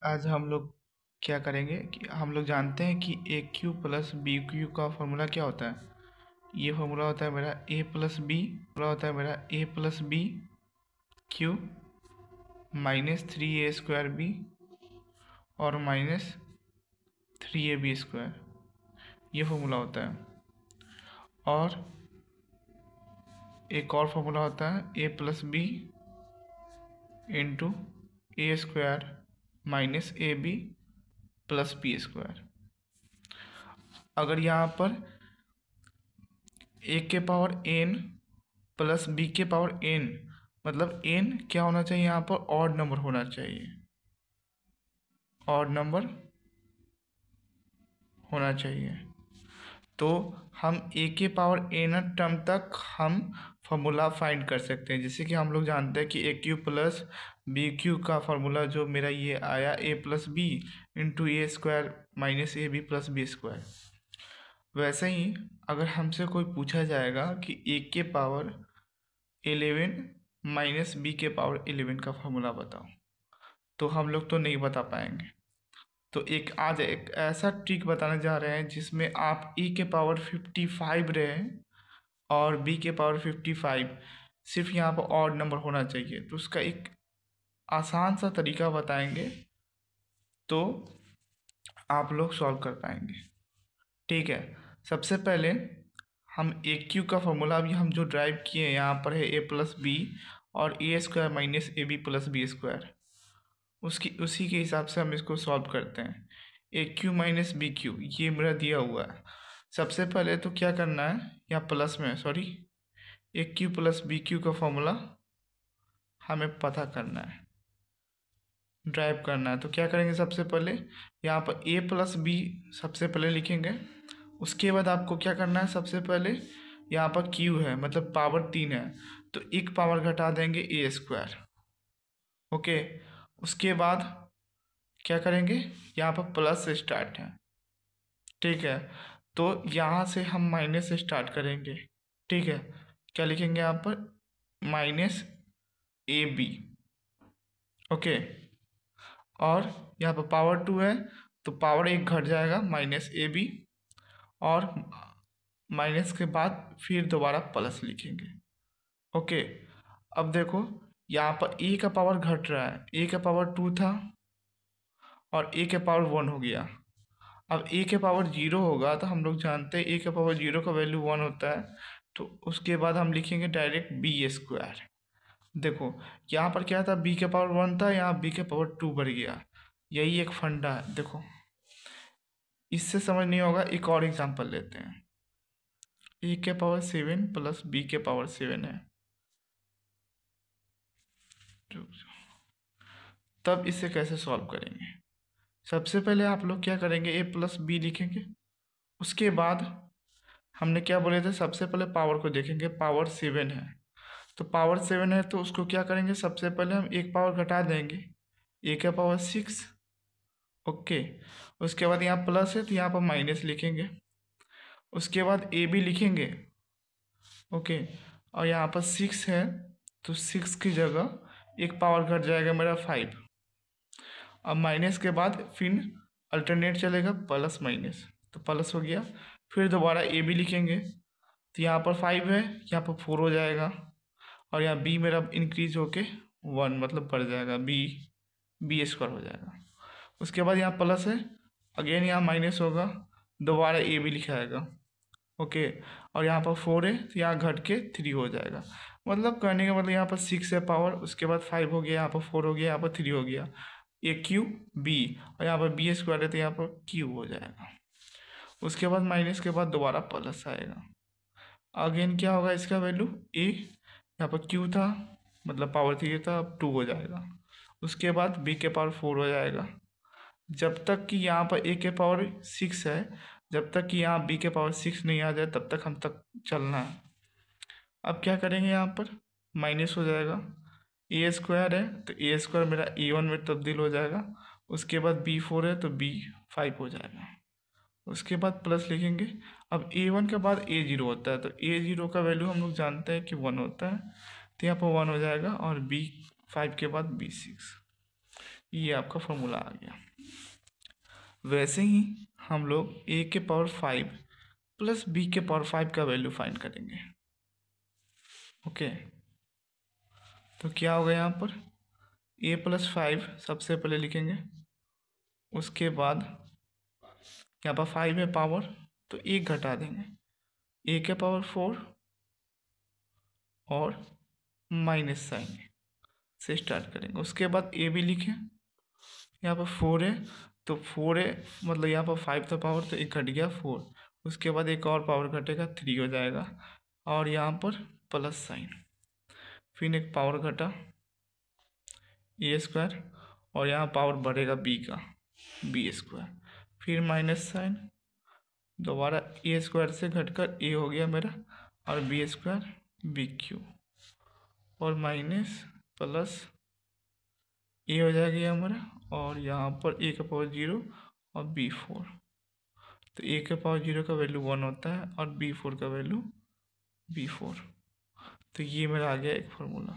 आज हम लोग क्या करेंगे कि हम लोग जानते हैं कि A cube plus B cube का फॉर्मूला क्या होता है। ये फॉर्मूला होता है मेरा ए प्लस बी, फॉर्मूला होता है मेरा A plus B cube minus 3a² B और माइनस 3ab²। ये फॉर्मूला होता है। और एक और फॉर्मूला होता है A plus B into a² minus ab plus b²। अगर यहाँ पर ए के पावर n प्लस बी के पावर n, मतलब n क्या होना चाहिए, यहाँ पर ऑड नंबर होना चाहिए, ऑड नंबर होना चाहिए। तो हम ए के पावर n टर्म तक हम फॉर्मूला फाइंड कर सकते हैं। जैसे कि हम लोग जानते हैं कि A cube plus B cube का फॉर्मूला जो मेरा ये आया A plus B into a² minus ab plus b²। वैसे ही अगर हमसे कोई पूछा जाएगा कि ए के पावर 11 माइनस बी के पावर 11 का फॉर्मूला बताओ, तो हम लोग तो नहीं बता पाएंगे। तो आज एक ऐसा ट्रिक बताने जा रहे हैं जिसमें आप e के पावर 55 रहे और b के पावर 55, सिर्फ यहाँ पर ऑड नंबर होना चाहिए। तो उसका एक आसान सा तरीका बताएंगे तो आप लोग सॉल्व कर पाएंगे। ठीक है, सबसे पहले हम ए क्यू का फॉर्मूला अभी हम जो ड्राइव किए हैं यहाँ पर है ए प्लस बी और a² minus ab plus b²। उसी के हिसाब से हम इसको सॉल्व करते हैं। ए क्यू माइनस बी क्यू ये मेरा दिया हुआ है। सबसे पहले तो क्या करना है, या प्लस में सॉरी, ए क्यू प्लस बी क्यू का फॉर्मूला हमें पता करना है, ड्राइव करना है। तो क्या करेंगे, सबसे पहले यहाँ पर ए प्लस बी सबसे पहले लिखेंगे। उसके बाद आपको क्या करना है, सबसे पहले यहाँ पर क्यू है मतलब पावर 3 है, तो एक पावर घटा देंगे a²। ओके, उसके बाद क्या करेंगे, यहाँ पर प्लस से स्टार्ट है, ठीक है, तो यहाँ से हम माइनस से स्टार्ट करेंगे। ठीक है, क्या लिखेंगे यहाँ पर, माइनस ab। ओके, और यहाँ पर पावर 2 है तो पावर 1 घट जाएगा माइनस ab, और माइनस के बाद फिर दोबारा प्लस लिखेंगे। ओके, अब देखो यहाँ पर ए का पावर घट रहा है, ए का पावर 2 था और ए के पावर 1 हो गया। अब ए के पावर 0 होगा तो हम लोग जानते हैं ए के पावर 0 का वैल्यू 1 होता है, तो उसके बाद हम लिखेंगे डायरेक्ट b²। देखो यहाँ पर क्या था, b के पावर 1 था, यहाँ b के पावर 2 बढ़ गया। यही एक फंडा है। देखो इससे समझ नहीं होगा, एक और एग्जांपल लेते हैं। ए के पावर 7 प्लस बी के पावर 7 है, तब इसे कैसे सॉल्व करेंगे। सबसे पहले आप लोग क्या करेंगे, ए प्लस बी लिखेंगे। उसके बाद हमने क्या बोले थे, सबसे पहले पावर को देखेंगे, पावर 7 है तो पावर 7 है तो उसको क्या करेंगे, सबसे पहले हम एक पावर घटा देंगे, ए का पावर 6। ओके, उसके बाद यहाँ प्लस है तो यहाँ पर माइनस लिखेंगे। उसके बाद ए बी लिखेंगे। ओके, और यहाँ पर 6 है तो 6 की जगह एक पावर घट जाएगा मेरा 5। अब माइनस के बाद फिर अल्टरनेट चलेगा प्लस माइनस, तो प्लस हो गया। फिर दोबारा ए बी लिखेंगे तो यहाँ पर 5 है, यहाँ पर 4 हो जाएगा, और यहाँ बी मेरा इंक्रीज होके 1 मतलब बढ़ जाएगा, b² हो जाएगा। उसके बाद यहाँ प्लस है, अगेन यहाँ माइनस होगा, दोबारा ए बी लिखाएगा। ओके, और यहाँ पर 4 है तो यहाँ घट के 3 हो जाएगा। मतलब कहने का मतलब यहाँ पर 6 है पावर, उसके बाद 5 हो गया, यहाँ पर 4 हो गया, यहाँ पर 3 हो गया, ए क्यू बी, और यहाँ पर b² है तो यहाँ पर क्यू हो जाएगा। उसके बाद माइनस के बाद दोबारा प्लस आएगा, अगेन क्या होगा, इसका वैल्यू ए, यहाँ पर क्यू था मतलब पावर 3 था, अब 2 हो जाएगा। उसके बाद बी के पावर 4 हो जाएगा। जब तक कि यहाँ पर ए के पावर 6 है, जब तक कि यहाँ बी के पावर 6 नहीं आ जाए तब तक हम तक चलना है। अब क्या करेंगे, यहाँ पर माइनस हो जाएगा, a² है तो a² मेरा a1 में तब्दील हो जाएगा। उसके बाद b4 है तो b5 हो जाएगा। उसके बाद प्लस लिखेंगे। अब a1 के बाद a0 होता है तो a0 का वैल्यू हम लोग जानते हैं कि 1 होता है, तो यहाँ पर 1 हो जाएगा, और b5 के बाद b6। ये आपका फॉर्मूला आ गया। वैसे ही हम लोग ए के पावर 5 प्लस बी के पावर 5 का वैल्यू फाइंड करेंगे। ओके, तो क्या होगा यहाँ पर, ए प्लस 5 सबसे पहले लिखेंगे, उसके बाद यहाँ पर 5 है पावर तो एक घटा देंगे, ए के पावर 4 और माइनस साइन से स्टार्ट करेंगे। उसके बाद ए भी लिखें, यहाँ पर 4 है तो 4 है मतलब यहाँ पर 5 था पावर तो एक घट गया 4, उसके बाद एक और पावर घटेगा 3 हो जाएगा, और यहाँ पर प्लस साइन, फिर एक पावर घटा ए स्क्वायर, और यहाँ पावर बढ़ेगा बी का बी स्क्वायर, फिर माइनस साइन, दोबारा ए स्क्वायर से घटकर ए हो गया मेरा, और बी स्क्वायर बी क्यू, और माइनस प्लस ए हो जाएगा हमारा, और यहाँ पर ए का पावर 0 और बी 4, तो ए के पावर 0 का वैल्यू 1 होता है और बी 4 का वैल्यू बी 4। तो ये मेरा आ गया एक फार्मूला।